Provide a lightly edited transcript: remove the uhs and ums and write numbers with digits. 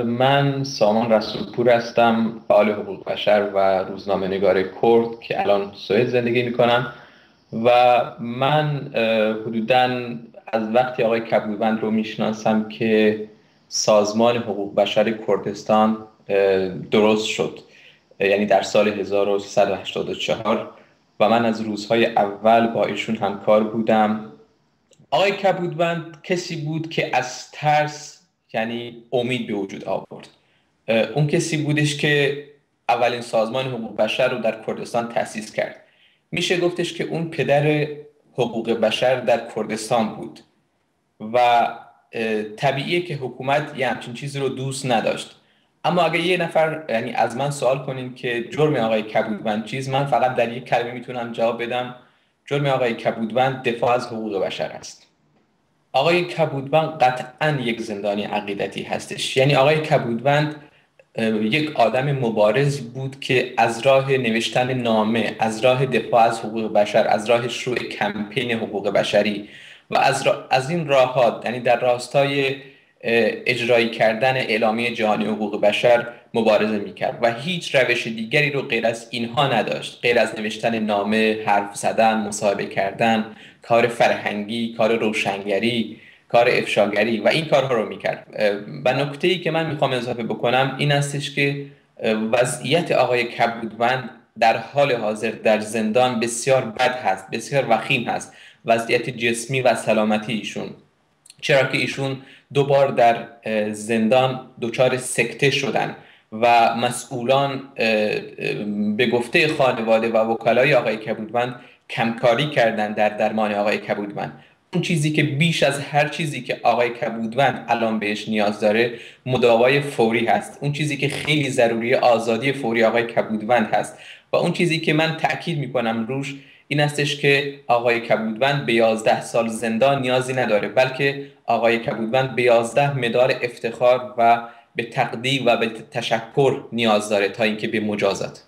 من سامان رسولپور هستم، فعال حقوق بشر و روزنامه‌نگار کرد که الان سوئد زندگی میکنم. و من حدوداً از وقتی آقای کبودوند رو میشناسم که سازمان حقوق بشر کردستان درست شد، یعنی در سال 1384. و من از روزهای اول با ایشون همکار بودم. آقای کبودوند کسی بود که از ترس یعنی امید به وجود آورد. اون کسی بودش که اولین سازمان حقوق بشر رو در کردستان تأسیس کرد. میشه گفتش که اون پدر حقوق بشر در کردستان بود. و طبیعیه که حکومت یه همچین چیزی رو دوست نداشت. اما اگه یه نفر یعنی از من سوال کنین که جرم آقای کبودوند چیز، من فقط در یک کلمه میتونم جواب بدم: جرم آقای کبودوند دفاع از حقوق بشر است. آقای کبودوند قطعا یک زندانی عقیدتی هستش. یعنی آقای کبودوند یک آدم مبارز بود که از راه نوشتن نامه، از راه دفاع از حقوق بشر، از راه شروع کمپین حقوق بشری و از این راهات، یعنی در راستای اجرایی کردن اعلامیه جهانی حقوق بشر مبارزه میکرد و هیچ روش دیگری رو غیر از اینها نداشت، غیر از نوشتن نامه، حرف زدن، مصاحبه کردن، کار فرهنگی، کار روشنگری، کار افشاگری و این کارها رو میکرد. و نکته‌ای که من میخوام اضافه بکنم این استش که وضعیت آقای کبودوند در حال حاضر در زندان بسیار بد هست، بسیار وخیم هست، وضعیت جسمی و سلامتی ایشون. چرا که ایشون دو بار در زندان دچار سکته شدن و مسئولان به گفته خانواده و وکلای آقای کبودوند کمکاری کردن در درمان آقای کبودوند. اون چیزی که بیش از هر چیزی که آقای کبودوند الان بهش نیاز داره مداوای فوری هست. اون چیزی که خیلی ضروری آزادی فوری آقای کبودوند هست. و اون چیزی که من تأکید میکنم روش این استش که آقای کبودوند به 11 سال زندان نیازی نداره، بلکه آقای کبودوند به 11 مدال افتخار و به تقدیر و به تشکر نیاز داره تا اینکه به مجازات.